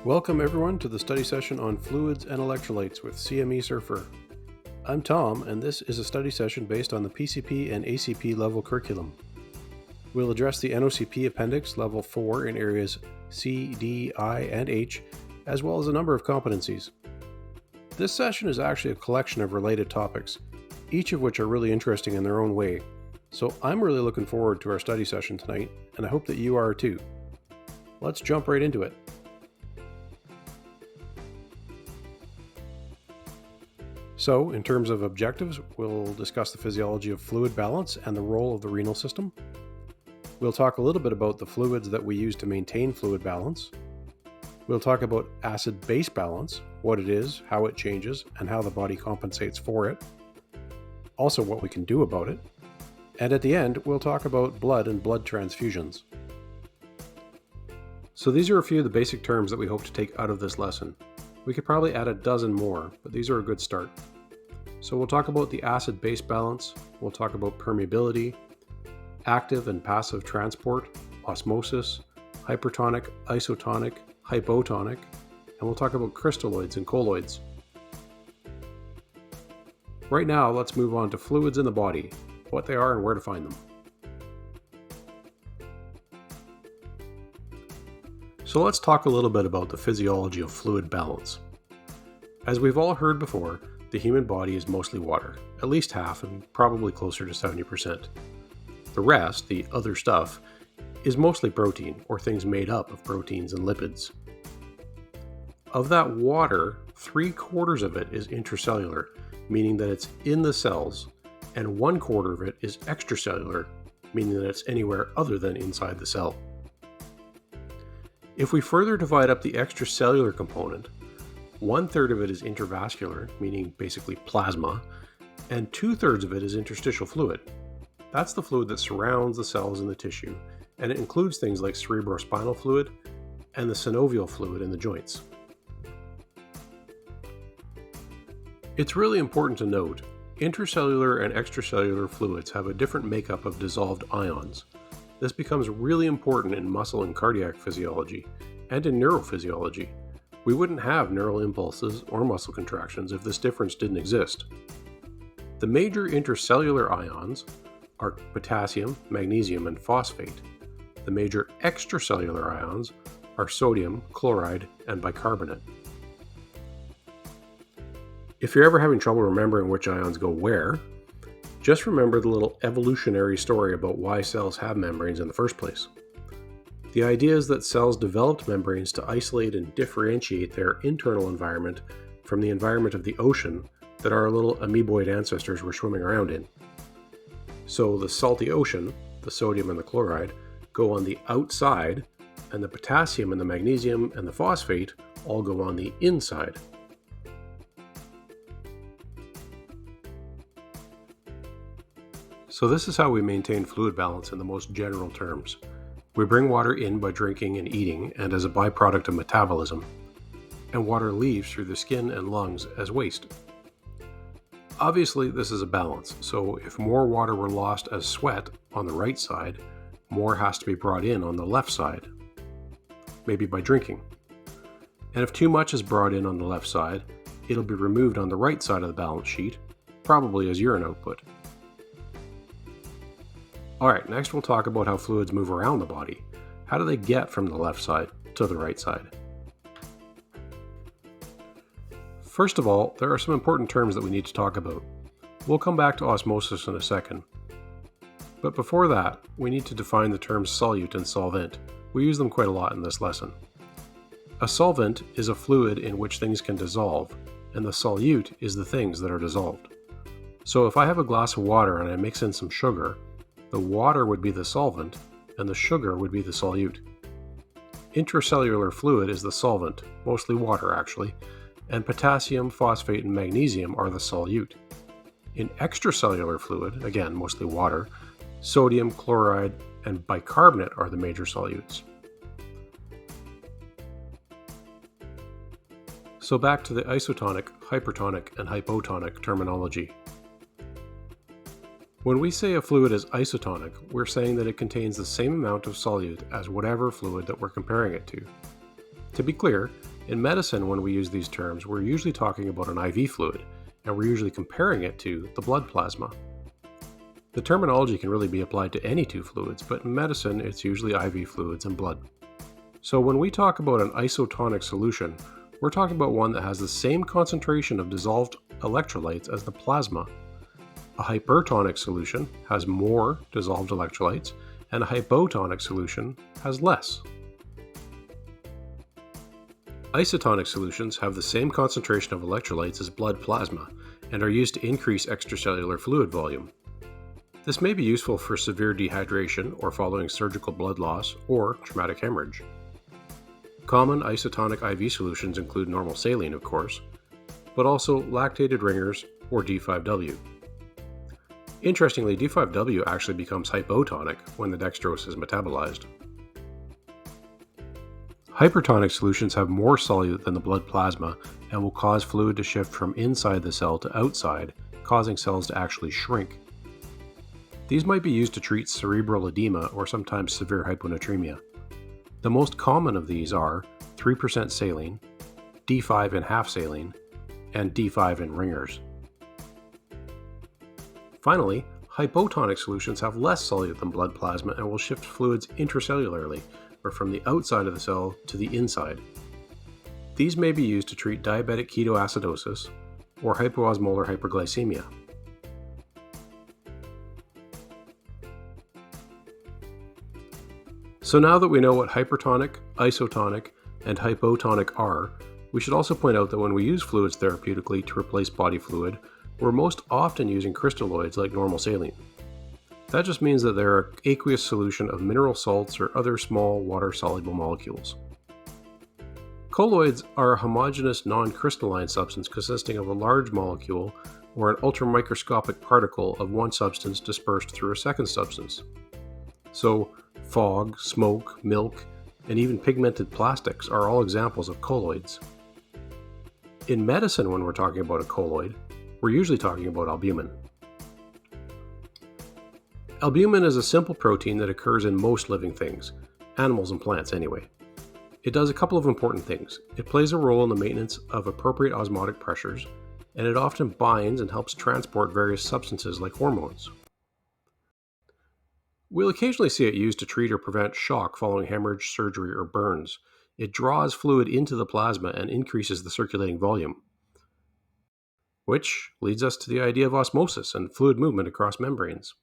Welcome everyone to the study session on Fluids and Electrolytes with CME Surfer. I'm Tom, and this is a study session based on the PCP and ACP level curriculum. We'll address the NOCP Appendix Level 4 in areas C, D, I, and H, as well as a number of competencies. This session is actually a collection of related topics, each of which are really interesting in their own way, so I'm really looking forward to our study session tonight, and I hope that you are too. Let's jump right into it. So, in terms of objectives, we'll discuss the physiology of fluid balance and the role of the renal system. We'll talk a little bit about the fluids that we use to maintain fluid balance. We'll talk about acid-base balance, what it is, how it changes, and how the body compensates for it. Also, what we can do about it. And at the end, we'll talk about blood and blood transfusions. So these are a few of the basic terms that we hope to take out of this lesson. We could probably add a dozen more, but these are a good start. So we'll talk about the acid-base balance, we'll talk about permeability, active and passive transport, osmosis, hypertonic, isotonic, hypotonic, and we'll talk about crystalloids and colloids. Right now, let's move on to fluids in the body, what they are and where to find them. So let's talk a little bit about the physiology of fluid balance. As we've all heard before, the human body is mostly water, at least half and probably closer to 70%. The rest, the other stuff, is mostly protein or things made up of proteins and lipids. Of that water, 3/4 of it is intracellular, meaning that it's in the cells, and 1/4 of it is extracellular, meaning that it's anywhere other than inside the cell. If we further divide up the extracellular component, 1/3 of it is intravascular, meaning basically plasma, and 2/3 of it is interstitial fluid. That's the fluid that surrounds the cells in the tissue, and it includes things like cerebrospinal fluid and the synovial fluid in the joints. It's really important to note, intracellular and extracellular fluids have a different makeup of dissolved ions. This becomes really important in muscle and cardiac physiology, and in neurophysiology. We wouldn't have neural impulses or muscle contractions if this difference didn't exist. The major intercellular ions are potassium, magnesium, and phosphate. The major extracellular ions are sodium, chloride, and bicarbonate. If you're ever having trouble remembering which ions go where, just remember the little evolutionary story about why cells have membranes in the first place. The idea is that cells developed membranes to isolate and differentiate their internal environment from the environment of the ocean that our little amoeboid ancestors were swimming around in. So the salty ocean, the sodium and the chloride, go on the outside, and the potassium and the magnesium and the phosphate all go on the inside. So this is how we maintain fluid balance in the most general terms. We bring water in by drinking and eating and as a byproduct of metabolism, and water leaves through the skin and lungs as waste. Obviously, this is a balance, so if more water were lost as sweat on the right side, more has to be brought in on the left side, maybe by drinking. And if too much is brought in on the left side, it'll be removed on the right side of the balance sheet, probably as urine output. Alright, next we'll talk about how fluids move around the body. How do they get from the left side to the right side? First of all, there are some important terms that we need to talk about. We'll come back to osmosis in a second. But before that, we need to define the terms solute and solvent. We use them quite a lot in this lesson. A solvent is a fluid in which things can dissolve, and the solute is the things that are dissolved. So if I have a glass of water and I mix in some sugar, the water would be the solvent, and the sugar would be the solute. Intracellular fluid is the solvent, mostly water actually, and potassium, phosphate, and magnesium are the solute. In extracellular fluid, again mostly water, sodium, chloride, and bicarbonate are the major solutes. So back to the isotonic, hypertonic, and hypotonic terminology. When we say a fluid is isotonic, we're saying that it contains the same amount of solute as whatever fluid that we're comparing it to. To be clear, In medicine, when we use these terms, we're usually talking about an IV fluid, and we're usually comparing it to the blood plasma. The terminology can really be applied to any two fluids, but in medicine, it's usually IV fluids and blood. So when we talk about an isotonic solution, we're talking about one that has the same concentration of dissolved electrolytes as the plasma. A hypertonic solution has more dissolved electrolytes, and a hypotonic solution has less. Isotonic solutions have the same concentration of electrolytes as blood plasma and are used to increase extracellular fluid volume. This may be useful for severe dehydration or following surgical blood loss or traumatic hemorrhage. Common isotonic IV solutions include normal saline, of course, but also lactated ringers or D5W. Interestingly, D5W actually becomes hypotonic when the dextrose is metabolized. Hypertonic solutions have more solute than the blood plasma and will cause fluid to shift from inside the cell to outside, causing cells to actually shrink. These might be used to treat cerebral edema or sometimes severe hyponatremia. The most common of these are 3% saline, D5 in half saline, and D5 in ringers. Finally, hypotonic solutions have less solute than blood plasma and will shift fluids intracellularly, or from the outside of the cell to the inside. These may be used to treat diabetic ketoacidosis or hypoosmolar hyperglycemia. So now that we know what hypertonic, isotonic, and hypotonic are, we should also point out that when we use fluids therapeutically to replace body fluid, we're most often using crystalloids like normal saline. That just means that they're an aqueous solution of mineral salts or other small water-soluble molecules. Colloids are a homogeneous non-crystalline substance consisting of a large molecule or an ultramicroscopic particle of one substance dispersed through a second substance. So, fog, smoke, milk, and even pigmented plastics are all examples of colloids. In medicine, when we're talking about a colloid, we're usually talking about albumin. Albumin is a simple protein that occurs in most living things, animals and plants anyway. It does a couple of important things. It plays a role in the maintenance of appropriate osmotic pressures, and it often binds and helps transport various substances like hormones. We'll occasionally see it used to treat or prevent shock following hemorrhage, surgery, or burns. It draws fluid into the plasma and increases the circulating volume, which leads us to the idea of osmosis and fluid movement across membranes.